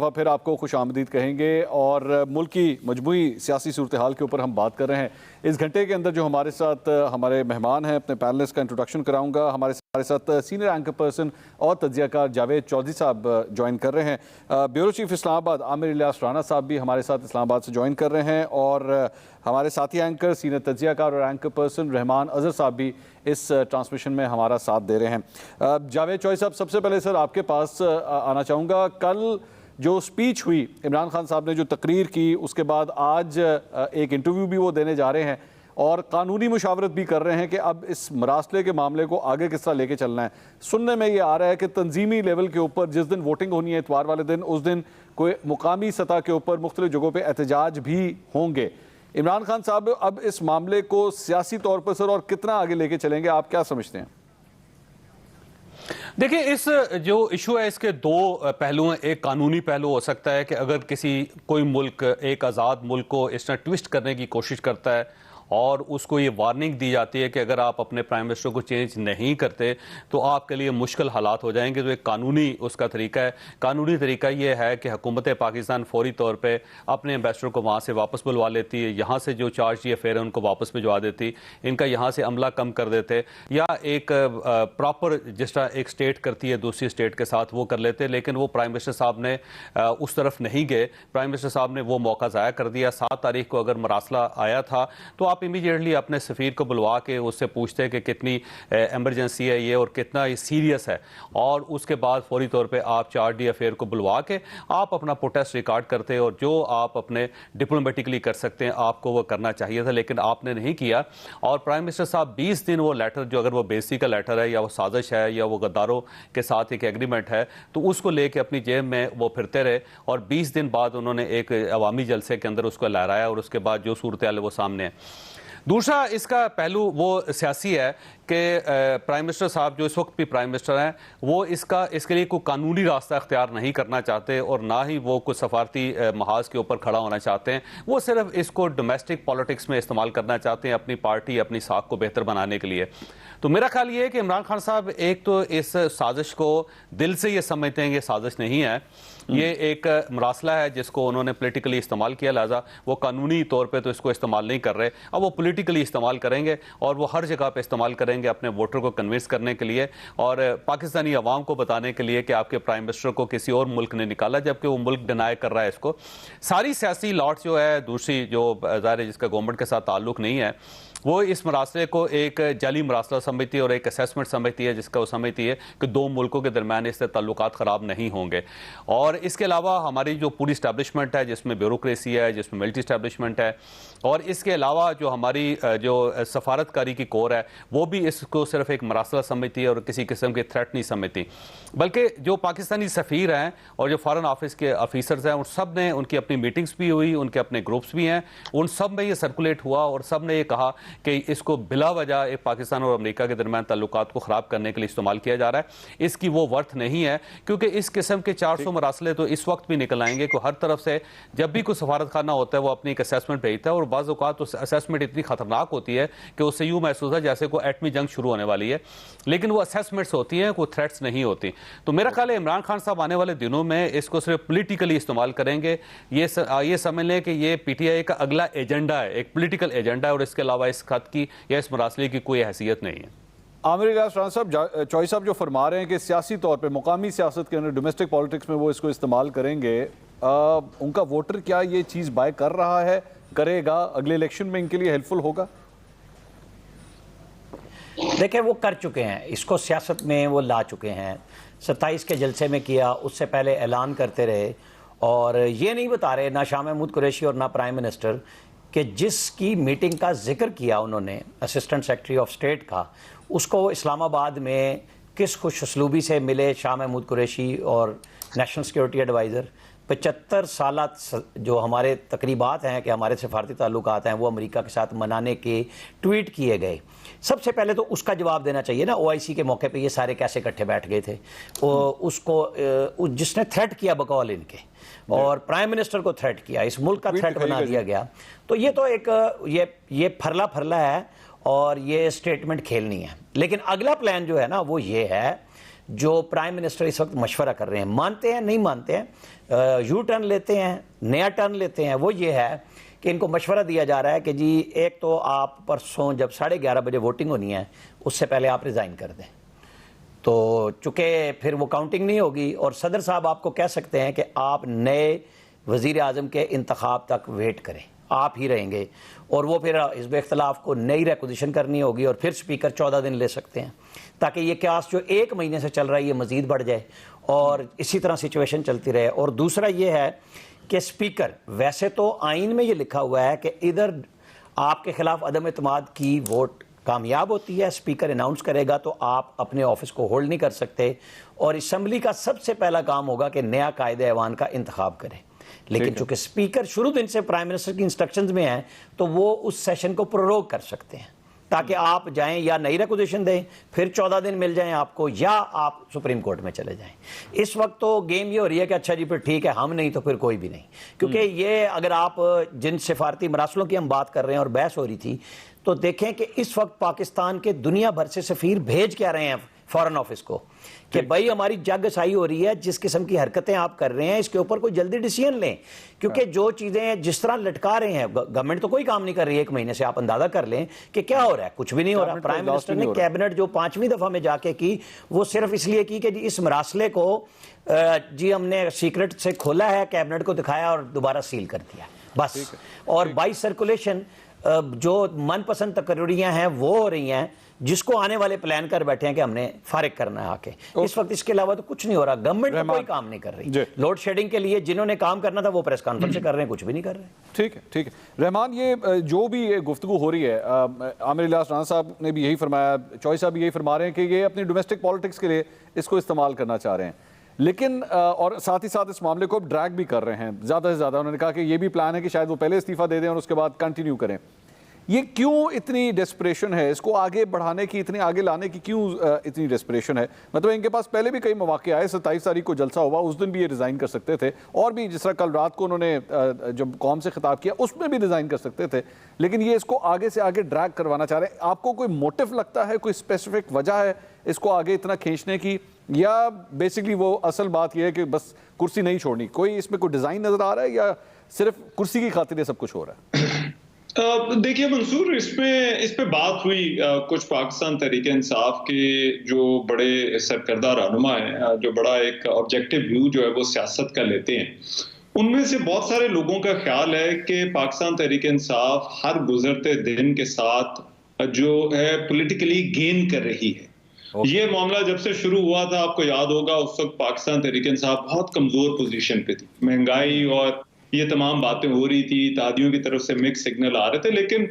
फिर आपको खुश आमदीद कहेंगे और मुल्क की मजमूई सियासी सूरत हाल के ऊपर हम बात कर रहे हैं। इस घंटे के अंदर जो हमारे साथ हमारे मेहमान हैं, अपने पैनलिस्ट का इंट्रोडक्शन कराऊंगा। हमारे साथ सीनियर एंकर पर्सन और तज्जियाकार जावेद चौधरी साहब ज्वाइन कर रहे हैं। ब्यूरो चीफ इस्लामाबाद आमिर इलियास राना साहब भी हमारे साथ इस्लामाबाद से ज्वाइन कर रहे हैं और हमारे साथी एंकर सीनियर तज्जियाकार और एंकर पर्सन रहमान अजहर साहब भी इस ट्रांसमिशन में हमारा साथ दे रहे हैं। जावेद चौधरी साहब, सबसे पहले सर आपके पास आना चाहूँगा। कल जो स्पीच हुई इमरान खान साहब ने, जो तकरीर की, उसके बाद आज एक इंटरव्यू भी वो देने जा रहे हैं और कानूनी मुशावरत भी कर रहे हैं कि अब इस मरासले के मामले को आगे किस तरह लेके चलना है। सुनने में ये आ रहा है कि तंजीमी लेवल के ऊपर जिस दिन वोटिंग होनी है इतवार वाले दिन, उस दिन कोई मुकामी सतह के ऊपर मुख्तलिफ जगहों पर एहतजाज भी होंगे। इमरान खान साहब अब इस मामले को सियासी तौर पर सर और कितना आगे लेके चलेंगे, आप क्या समझते हैं? देखिए, इस जो इशू है इसके दो पहलू हैं। एक कानूनी पहलू हो सकता है कि अगर कोई मुल्क एक आज़ाद मुल्क को इस तरह ट्विस्ट करने की कोशिश करता है और उसको ये वार्निंग दी जाती है कि अगर आप अपने प्राइम मिनिस्टर को चेंज नहीं करते तो आपके लिए मुश्किल हालात हो जाएंगे, तो एक कानूनी उसका तरीका है। कानूनी तरीका ये है कि हुकूमत पाकिस्तान फौरी तौर पे अपने एम्बेसडर को वहाँ से वापस बुलवा लेती है, यहाँ से जो चार्ज ये फेयर है उनको वापस भिजवा देती, इनका यहाँ से अमला कम कर देते, या एक प्रॉपर जिस तरह एक स्टेट करती है दूसरी स्टेट के साथ वो कर लेते। लेकिन वो प्राइम मिनिस्टर साहब ने उस तरफ नहीं गए। प्राइम मिनिस्टर साहब ने वो मौका ज़ाया कर दिया। 7 तारीख को अगर मरासला आया था तो आप इमीडिएटली अपने सफ़ीर को बुलवा के उससे पूछते हैं कि कितनी एमरजेंसी है ये और कितना ये सीरियस है, और उसके बाद फौरी तौर पे आप 4D अफेयर को बुलवा के आप अपना प्रोटेस्ट रिकॉर्ड करते और जो आप अपने डिप्लोमेटिकली कर सकते हैं आपको वो करना चाहिए था, लेकिन आपने नहीं किया। और प्राइम मिनिस्टर साहब 20 दिन वो लेटर, जो अगर वो बेइज्जती का लेटर है या वो साजिश है या वो गद्दारों के साथ एक एग्रीमेंट है, तो उसको लेके अपनी जेब में वो फिरते रहे और 20 दिन बाद उन्होंने एक अवामी जलसे के अंदर उसको लहराया और उसके बाद जो सूरत हाल है वो सामने है। दूसरा इसका पहलू वो सियासी है कि प्राइम मिनिस्टर साहब जो इस वक्त भी प्राइम मिनिस्टर हैं वो इसके लिए कोई कानूनी रास्ता अख्तियार नहीं करना चाहते और ना ही वो कुछ सफारती महाज के ऊपर खड़ा होना चाहते हैं। वो सिर्फ इसको डोमेस्टिक पॉलिटिक्स में इस्तेमाल करना चाहते हैं अपनी पार्टी, अपनी साख को बेहतर बनाने के लिए। तो मेरा ख्याल ये है कि इमरान खान साहब एक तो इस साजिश को दिल से ये समझते हैं कि साजिश नहीं है, ये एक मरासला है जिसको उन्होंने पॉलिटिकली इस्तेमाल किया, लिहाजा वो कानूनी तौर पे तो इसको इस्तेमाल नहीं कर रहे। अब वो पॉलिटिकली इस्तेमाल करेंगे और वो हर जगह पे इस्तेमाल करेंगे अपने वोटर को कन्विंस करने के लिए और पाकिस्तानी अवाम को बताने के लिए कि आपके प्राइम मिनिस्टर को किसी और मुल्क ने निकाला, जबकि वो मुल्क डिनाई कर रहा है इसको। सारी सियासी लॉट जो है दूसरी जो ज़ाहिर है जिसका गवर्नमेंट के साथ ताल्लुक नहीं है, वो इस मरासले को एक जाली मरासला समझती है और एक असेसमेंट समझती है जिसका वो समझती है कि दो मुल्कों के दरमियान इससे ताल्लुकात ख़राब नहीं होंगे। और इसके अलावा हमारी जो पूरी इस्टेब्लिशमेंट है जिसमें ब्यूरोक्रेसी है, जिसमें मिलिट्री इस्टेब्लिशमेंट है, और इसके अलावा जो हमारी जो सफारतकारी की कोर है वो भी इसको सिर्फ एक मरासला समझती है और किसी किस्म की थ्रेट नहीं समझती। बल्कि जो पाकिस्तानी सफ़ीर हैं और जो फॉरेन ऑफिस के ऑफिसर्स हैं उन सब ने, उनकी अपनी मीटिंग्स भी हुई, उनके अपने ग्रुप्स भी हैं, उन सब में ये सर्कुलेट हुआ और सब ने ये कहा कि इसको बिला वजह एक पाकिस्तान और अमेरिका के दरमियान ताल्लुकात को ख़राब करने के लिए इस्तेमाल किया जा रहा है। इसकी वो वर्थ नहीं है, क्योंकि इस किस्म के 400 मरासले तो इस वक्त भी निकल आएंगे कि हर तरफ से जब भी कोई सफारत खाना होता है वो अपनी एक असेसमेंट भेजता है और बाज़ औक़ात तो असेसमेंट इतनी ख़तरनाक होती है कि उससे यूँ महसूस है जैसे कोई एटमी जंग शुरू होने वाली है, लेकिन वो असेसमेंट्स होती हैं, कोई थ्रेट्स नहीं होती। तो मेरा ख्याल है इमरान खान साहब आने वाले दिनों में इसको सिर्फ पोलिटिकली इस्तेमाल करेंगे। ये समझ लें कि ये PTI का अगला एजेंडा है, एक पोलिटिकल एजेंडा है, और इसके अलावा इस खत की या इस मरासले की कोई हैसियत नहीं है। आमिर इलियास राना साहब, चौधरी साहब जो फरमा रहे हैं कि सियासी तौर पे मुकामी सियासत के अंदर डोमेस्टिक पॉलिटिक्स में वो इसको इस्तेमाल करेंगे, उनका वोटर क्या ये चीज़ बाय कर रहा है, करेगा, अगले इलेक्शन में इनके लिए हेल्पफुल होगा? देखिए, वो कर चुके हैं, इसको सियासत में वो ला चुके हैं। 27 के जलसे में किया, उससे पहले ऐलान करते रहे और ये नहीं बता रहे ना शाह महमूद कुरैशी और ना प्राइम मिनिस्टर कि जिसकी मीटिंग का जिक्र किया उन्होंने असिस्टेंट सेक्रेटरी ऑफ स्टेट का, उसको इस्लामाबाद में किस खुश उसलूबी से मिले शाह महमूद कुरैशी और नेशनल सिक्योरिटी एडवाइज़र। 75 साल जो हमारे तकरीबात हैं कि हमारे सफारती ताल्लुकात हैं वो अमेरिका के साथ मनाने के ट्वीट किए गए। सबसे पहले तो उसका जवाब देना चाहिए ना, OIC के मौके पे ये सारे कैसे इकट्ठे बैठ गए थे, उसको जिसने थ्रेट किया बकौल इनके, और प्राइम मिनिस्टर को थ्रेट किया, इस मुल्क का थ्रेट बना दिया गया। तो ये तो एक ये फरला है और ये स्टेटमेंट खेलनी है। लेकिन अगला प्लान जो है ना वो ये है जो प्राइम मिनिस्टर इस वक्त मशवरा कर रहे हैं, मानते हैं नहीं मानते हैं, यू टर्न लेते हैं, नया टर्न लेते हैं, वो ये है कि इनको मशवरा दिया जा रहा है कि जी एक तो आप परसों जब 11:30 बजे वोटिंग होनी है उससे पहले आप रिज़ाइन कर दें, तो चूँकि फिर वो काउंटिंग नहीं होगी और सदर साहब आपको कह सकते हैं कि आप नए वज़ीर आज़म के इंतखाब तक वेट करें, आप ही रहेंगे, और वो फिर हिज़्ब इख्तिलाफ को नई रेक्विजिशन करनी होगी और फिर स्पीकर 14 दिन ले सकते हैं, ताकि ये क्यास जो 1 महीने से चल रहा है ये मज़ीद बढ़ जाए और इसी तरह सिचुएशन चलती रहे। और दूसरा ये है कि स्पीकर, वैसे तो आइन में ये लिखा हुआ है कि इधर आपके खिलाफ अदम एतमाद की वोट कामयाब होती है, स्पीकर अनाउंस करेगा तो आप अपने ऑफिस को होल्ड नहीं कर सकते, और असम्बली का सबसे पहला काम होगा कि नया कायदे ऐवान का इंतखाब करें। लेकिन चूंकि स्पीकर शुरू दिन से प्राइम मिनिस्टर की इंस्ट्रक्शंस में है तो वो उस सेशन को प्रोरोग कर सकते हैं, ताकि आप जाएं या नई रेक्विजिशन दें, फिर 14 दिन मिल जाएं आपको, या आप सुप्रीम कोर्ट में चले जाएं। इस वक्त तो गेम ये हो रही है कि अच्छा जी फिर ठीक है, हम नहीं तो फिर कोई भी नहीं, क्योंकि ये अगर आप जिन सिफारती मरासलों की हम बात कर रहे हैं और बहस हो रही थी, तो देखें कि इस वक्त पाकिस्तान के दुनिया भर से सफ़ीर भेज क्या रहे हैं फॉरेन ऑफिस को कि भाई हमारी जगसाई हो रही है, जिस किस्म की हरकतें आप कर रहे हैं इसके ऊपर कोई जल्दी डिसीजन लें, क्योंकि जो चीज़ें जिस तरह लटका रहे हैं, गवर्नमेंट तो कोई काम नहीं कर रही है 1 महीने से, आप अंदाजा कर लें कि क्या हो रहा है, कुछ भी नहीं हो रहा। प्राइम मिनिस्टर ने कैबिनेट जो 5वीं दफ़ा में जाके की, वो सिर्फ इसलिए की कि जी इस मरासले को जी हमने सीक्रेट से खोला है, कैबिनेट को दिखाया और दोबारा सील कर दिया बस। और बाई सर्कुलेशन जो मनपसंद तकरीरियां हैं वो हो रही हैं, जिसको आने वाले प्लान कर बैठे हैं कि हमने फारिग करना है आके। इस वक्त इसके अलावा तो कुछ नहीं हो रहा, गवर्नमेंट तो कोई काम नहीं कर रही। लोड शेडिंग के लिए जिन्होंने काम करना था वो प्रेस कॉन्फ्रेंस कर रहे हैं, कुछ भी नहीं कर रहे। ठीक है, ठीक है रहमान, ये जो भी ये गुफ्तगू हो रही है, आमिर इलियास राना साहब ने भी यही फरमाया, चौधरी साहब भी यही फरमा रहे हैं कि ये अपनी डोमेस्टिक पॉलिटिक्स के लिए इसको इस्तेमाल करना चाह रहे हैं, लेकिन और साथ ही साथ इस मामले को ड्रैग भी कर रहे हैं ज़्यादा से ज़्यादा। उन्होंने कहा कि ये भी प्लान है कि शायद वो पहले इस्तीफा दे दें और उसके बाद कंटिन्यू करें। ये क्यों इतनी डेस्परेशन है, इसको आगे बढ़ाने की, इतने आगे लाने की क्यों इतनी डेस्परेशन है? मतलब इनके पास पहले भी कई मौके आए, 27 तारीख को जलसा हुआ, उस दिन भी ये रिज़ाइन कर सकते थे, और भी जिस तरह कल रात को उन्होंने जब कौम से खिताब किया उसमें भी रिज़ाइन कर सकते थे, लेकिन ये इसको आगे से आगे ड्रैग करवाना चाह रहे हैं। आपको कोई मोटिव लगता है, कोई स्पेसिफिक वजह है इसको आगे इतना खींचने की, या बेसिकली वो असल बात यह है कि बस कुर्सी नहीं छोड़नी? कोई इसमें कोई डिज़ाइन नज़र आ रहा है या सिर्फ कुर्सी की खातिर ये सब कुछ हो रहा है? देखिए मंसूर, इस पे बात हुई कुछ पाकिस्तान तहरीक इंसाफ के जो बड़े सरकर्दा रहनुमा हैं, जो बड़ा एक ऑब्जेक्टिव व्यू जो है वो सियासत का लेते हैं, उनमें से बहुत सारे लोगों का ख्याल है कि पाकिस्तान तहरीक इंसाफ हर गुजरते दिन के साथ जो है पॉलिटिकली गेन कर रही है। ये मामला जब से शुरू हुआ था, आपको याद होगा, उस वक्त पाकिस्तान तहरीक इंसाफ बहुत कमजोर पोजीशन पे थी, महंगाई और ये तमाम बातें हो रही थी, इत्तेहादियों की तरफ से मिक्स सिग्नल आ रहे थे, लेकिन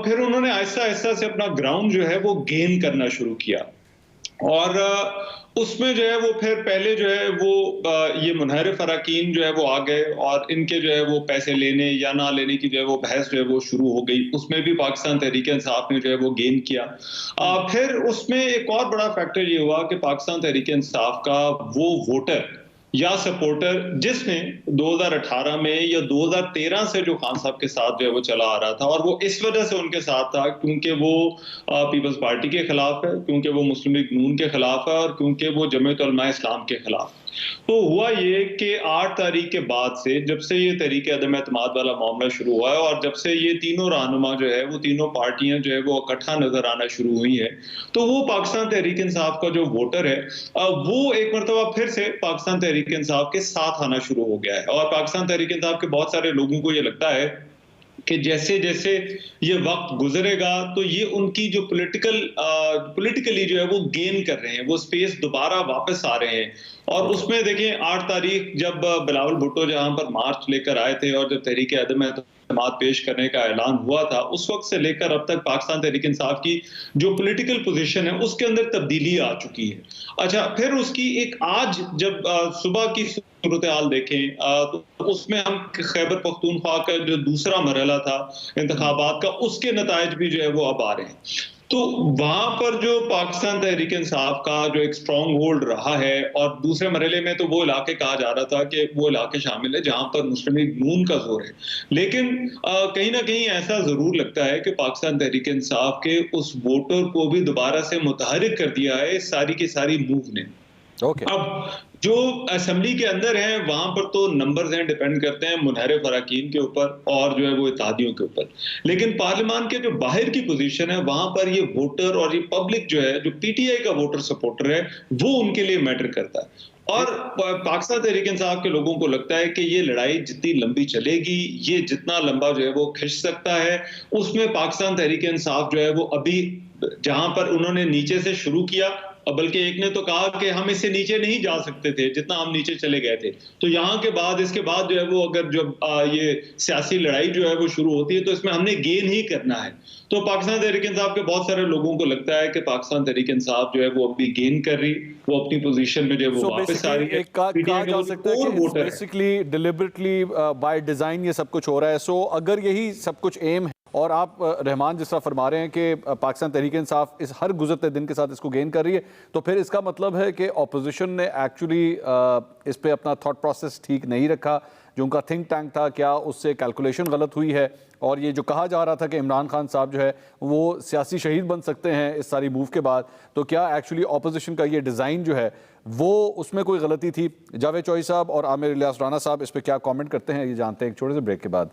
फिर उन्होंने आहिस्ता आहिस्ता से अपना ग्राउंड जो है वो गेन करना शुरू किया, और उसमें जो है वो फिर पहले जो है वो ये मुनहरिफ अरकान जो है वो आ गए, और इनके जो है वो पैसे लेने या ना लेने की जो है वो बहस जो है वो शुरू हो गई। उसमें भी पाकिस्तान तहरीक इंसाफ ने जो है वो गेन किया। फिर उसमें एक और बड़ा फैक्टर ये हुआ कि पाकिस्तान तहरीक इंसाफ का वो वोटर या सपोर्टर जिसने 2018 में या 2013 से जो खान साहब के साथ जो है वो चला आ रहा था, और वो इस वजह से उनके साथ था क्योंकि वो पीपल्स पार्टी के खिलाफ है, क्योंकि वो मुस्लिम लीग नून के खिलाफ है, और क्योंकि वो जमीयत उलमा इस्लाम के खिलाफ। तो हुआ ये कि 8 तारीख के बाद से, जब से ये तहरीक अदम एतमाद वाला मामला शुरू हुआ है, और जब से ये तीनों रहनुमा जो है वो तीनों पार्टियां जो है वो इकट्ठा नजर आना शुरू हुई है, तो वो पाकिस्तान तहरीक इंसाफ का जो वोटर है वो एक मरतबा फिर से पाकिस्तान तहरीक इंसाफ के साथ आना शुरू हो गया है। और पाकिस्तान तहरीक इंसाफ के बहुत सारे लोगों को ये लगता है कि जैसे जैसे ये वक्त गुजरेगा तो ये उनकी जो पॉलिटिकली जो है वो गेन कर रहे हैं, वो स्पेस दोबारा वापस आ रहे हैं। और उसमें देखें 8 तारीख जब बिलावल भुट्टो जहां पर मार्च लेकर आए थे और जब तहरीक अदम एतमाद पेश करने का ऐलान हुआ था, उस वक्त से लेकर अब तक पाकिस्तान तहरीक इंसाफ की जो पॉलिटिकल पोजीशन है उसके अंदर तब्दीली आ चुकी है। अच्छा, फिर उसकी एक आज जब सुबह की सूरत हाल देखें तो उसमें हम खैबर पख्तूनख्वा का जो दूसरा मरहला था इंतखाबात का, उसके नताइज भी जो है वो अब आ रहे हैं। तो वहां पर जो पाकिस्तान तहरीक इंसाफ का जो एक स्ट्रॉन्ग होल्ड रहा है, और दूसरे मरहले में तो वो इलाके कहा जा रहा था कि वो इलाके शामिल है जहां पर मुस्लिम लीग नून का जोर है, लेकिन कहीं ना कहीं ऐसा जरूर लगता है कि पाकिस्तान तहरीक इंसाफ के उस वोटर को भी दोबारा से मुतहरिक कर दिया है सारी की सारी मूव ने। ओके। अब जो असेंबली के अंदर हैं वहां पर तो नंबर्स हैं, डिपेंड करते हैं मुनहरे फराकीन के ऊपर और जो है वो इत्तेहादियों के ऊपर। लेकिन पार्लियामान के जो बाहर की पोजीशन है वहां पर ये वोटर और ये पब्लिक जो है, जो पीटीआई का वोटर सपोर्टर है, वो उनके लिए मैटर करता है। और पाकिस्तान तहरीक इंसाफ के लोगों को लगता है कि ये लड़ाई जितनी लंबी चलेगी, ये जितना लंबा जो है वो खिंच सकता है, उसमें पाकिस्तान तहरीक इंसाफ जो है वो अभी जहां पर उन्होंने नीचे से शुरू किया, बल्कि एक ने तो कहा कि हम इससे नीचे नहीं जा सकते थे जितना हम नीचे चले गए थे, तो यहाँ के बाद इसके बाद जो है वो अगर जब ये सियासी लड़ाई जो है वो शुरू होती है तो इसमें हमने गेन ही करना है। तो पाकिस्तान तहरीक इंसाफ के बहुत सारे लोगों को लगता है कि पाकिस्तान तहरीक इंसाफ जो है वो अभी गेन कर रही, वो अपनी पोजीशन में जो है वो वापस आ रही है। कहा जा सकता है कि बेसिकली डिलिबरेटली बाय डिजाइन ये सब कुछ हो रहा है। सो अगर यही सब कुछ एम है और आप रहमान जिस तरह फरमा रहे हैं कि पाकिस्तान तहरीक इंसाफ इस हर गुजरते दिन के साथ इसको गेन कर रही है, तो फिर इसका मतलब है कि ऑपोजिशन ने एक्चुअली इस पे अपना थॉट प्रोसेस ठीक नहीं रखा, जो उनका थिंक टैंक था, क्या उससे कैलकुलेशन गलत हुई है? और ये जो कहा जा रहा था कि इमरान खान साहब जो है वो सियासी शहीद बन सकते हैं इस सारी मूव के बाद, तो क्या एक्चुअली ऑपोजिशन का ये डिज़ाइन जो है वो उसमें कोई गलती थी? जावेद चौधरी साहब और आमिर इलियास राना साहब इस पर क्या कमेंट करते हैं ये जानते हैं एक छोटे से ब्रेक के बाद।